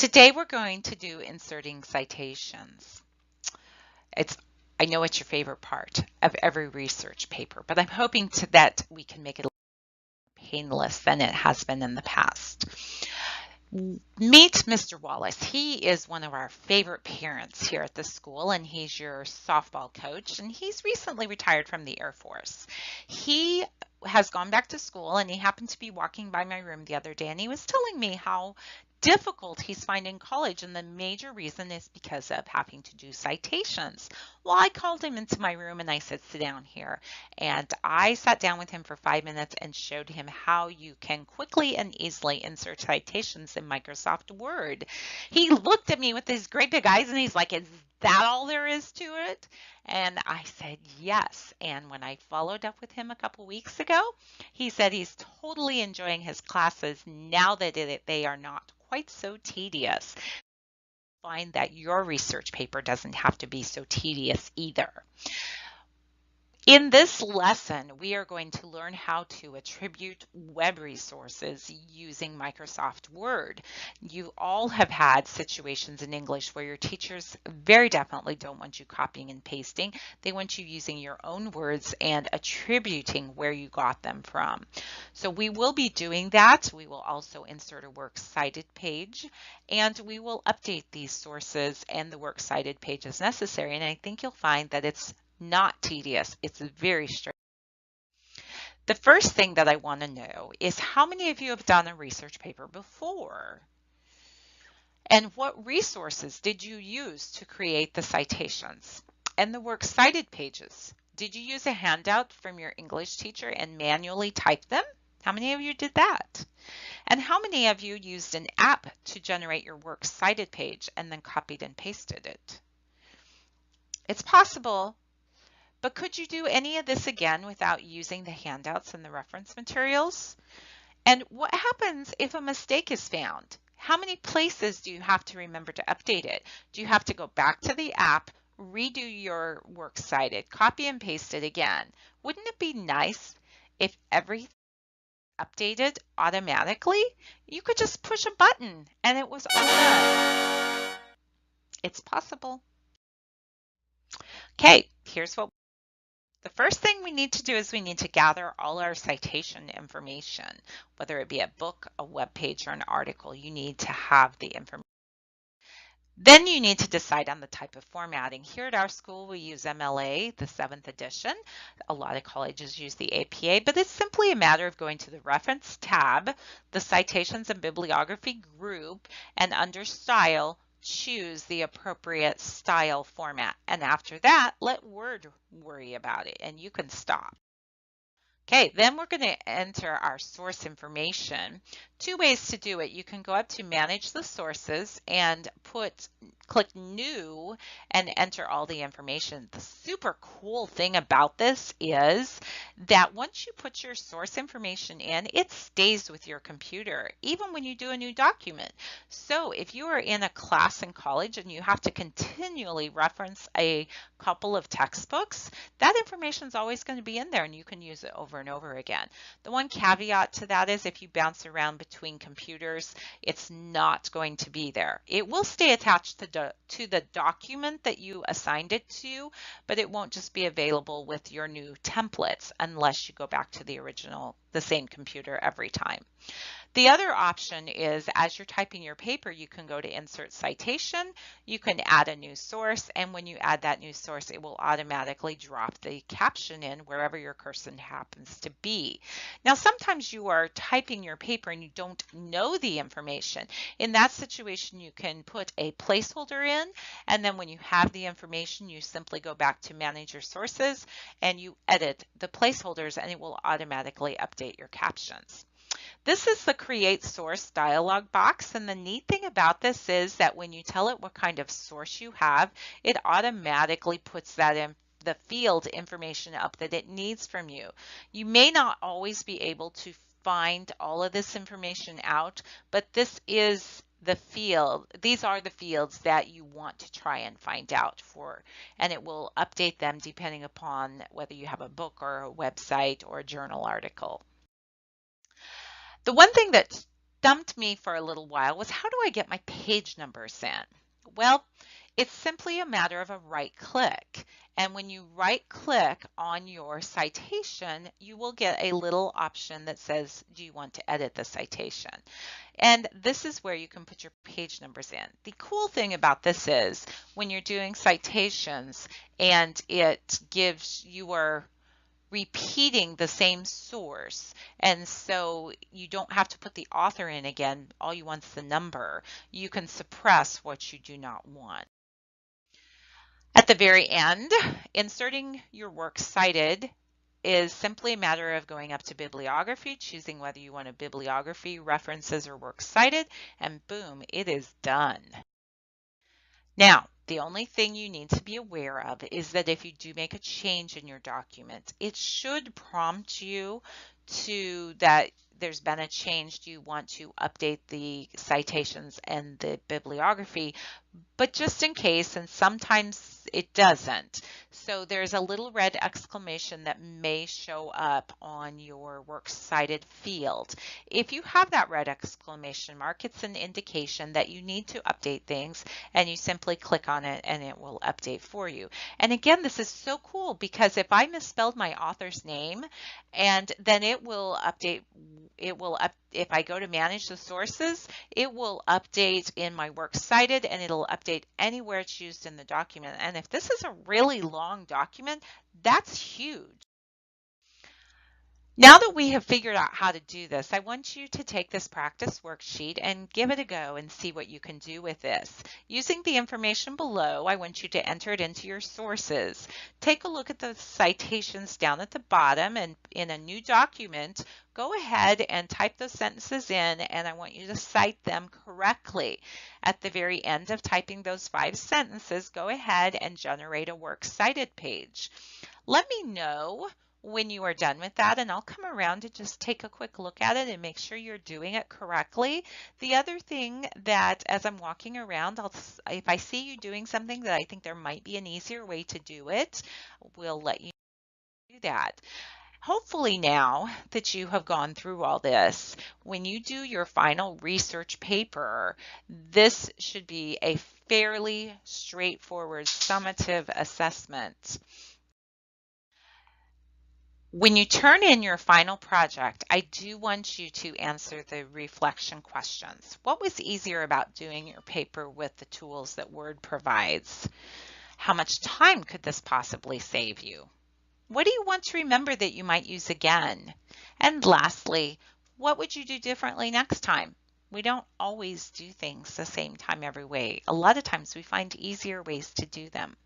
Today we're going to do inserting citations. It's I know it's your favorite part of every research paper, but I'm hoping that we can make it a little more painless than it has been in the past. Meet Mr. Wallace. He is one of our favorite parents here at the school, and he's your softball coach, and he's recently retired from the Air Force. He has gone back to school, and he happened to be walking by my room the other day, and he was telling me how difficult he's finding college, and the major reason is because of having to do citations. Well, I called him into my room and I said, sit down here. And I sat down with him for 5 minutes and showed him how you can quickly and easily insert citations in Microsoft Word. He looked at me with his great big eyes and he's like, is that all there is to it? And I said, yes. And when I followed up with him a couple weeks ago, he said he's totally enjoying his classes now that they are not quite so tedious. Find that your research paper doesn't have to be so tedious either. In this lesson, we are going to learn how to attribute web resources using Microsoft Word. You all have had situations in English where your teachers very definitely don't want you copying and pasting. They want you using your own words and attributing where you got them from. So we will be doing that. We will also insert a works cited page, and we will update these sources and the works cited page as necessary. And I think you'll find that it's not tedious. It's very straightforward. The first thing that I want to know is how many of you have done a research paper before? And what resources did you use to create the citations and the works cited pages? Did you use a handout from your English teacher and manually type them? How many of you did that? And how many of you used an app to generate your works cited page and then copied and pasted it? It's possible. But could you do any of this again without using the handouts and the reference materials? And what happens if a mistake is found? How many places do you have to remember to update it? Do you have to go back to the app, redo your works cited, copy and paste it again? Wouldn't it be nice if everything updated automatically? You could just push a button and it was all done. It's possible. Okay, here's what the first thing we need to do is we need to gather all our citation information, whether it be a book, a web page, or an article. You need to have the information. Then you need to decide on the type of formatting. Here at our school, we use MLA, the 7th edition. A lot of colleges use the APA, but it's simply a matter of going to the Reference tab, the Citations and Bibliography group, and under Style, choose the appropriate style format. And after that, let Word worry about it, and you can stop. Okay, then we're going to enter our source information. Two ways to do it. You can go up to Manage the Sources and click New and enter all the information. The super cool thing about this is that once you put your source information in, it stays with your computer, even when you do a new document. So if you are in a class in college and you have to continually reference a couple of textbooks, that information is always going to be in there and you can use it over and over again. The one caveat to that is if you bounce around between computers, it's not going to be there. It will stay attached to the document that you assigned it to, but it won't just be available with your new templates unless you go back to the same computer every time. The other option is as you're typing your paper, you can go to Insert Citation, you can add a new source, and when you add that new source, it will automatically drop the caption in wherever your cursor happens to be. Now, sometimes you are typing your paper and you don't know the information. In that situation, you can put a placeholder in, and then when you have the information, you simply go back to Manage Your Sources and you edit the placeholders and it will automatically update your captions. This is the Create Source dialog box, and the neat thing about this is that when you tell it what kind of source you have, it automatically puts that in the field information up that it needs from you. You may not always be able to find all of this information out, but this is the field. These are the fields that you want to try and find out for, and it will update them depending upon whether you have a book or a website or a journal article. The one thing that stumped me for a little while was, how do I get my page numbers in? Well, it's simply a matter of a right click. And when you right click on your citation, you will get a little option that says, do you want to edit the citation? And this is where you can put your page numbers in. The cool thing about this is when you're doing citations and it gives your repeating the same source, and so you don't have to put the author in again, all you want is the number. You can suppress what you do not want. At the very end, inserting your works cited is simply a matter of going up to bibliography, choosing whether you want a bibliography, references, or works cited, and boom, it is done. Now, the only thing you need to be aware of is that if you do make a change in your document, it should prompt you to that there's been a change. Do you want to update the citations and the bibliography? But just in case, and sometimes it doesn't. So there's a little red exclamation that may show up on your works cited field. If you have that red exclamation mark, it's an indication that you need to update things, and you simply click on it and it will update for you. And again, this is so cool because if I misspelled my author's name, and then it will update, if I go to manage the sources, it will update in my works cited, and it'll update anywhere it's used in the document. And if this is a really long document, that's huge. Now that we have figured out how to do this, I want you to take this practice worksheet and give it a go and see what you can do with this. Using the information below, I want you to enter it into your sources. Take a look at the citations down at the bottom, and in a new document, go ahead and type those sentences in, and I want you to cite them correctly. At the very end of typing those 5 sentences, go ahead and generate a works cited page. Let me know when you are done with that, and I'll come around to just take a quick look at it and make sure you're doing it correctly. The other thing that as I'm walking around, if I see you doing something that I think there might be an easier way to do it, we'll let you do that. Hopefully now that you have gone through all this, when you do your final research paper, this should be a fairly straightforward summative assessment. When you turn in your final project, I do want you to answer the reflection questions. What was easier about doing your paper with the tools that Word provides? How much time could this possibly save you? What do you want to remember that you might use again? And lastly, what would you do differently next time? We don't always do things the same time every way. A lot of times we find easier ways to do them.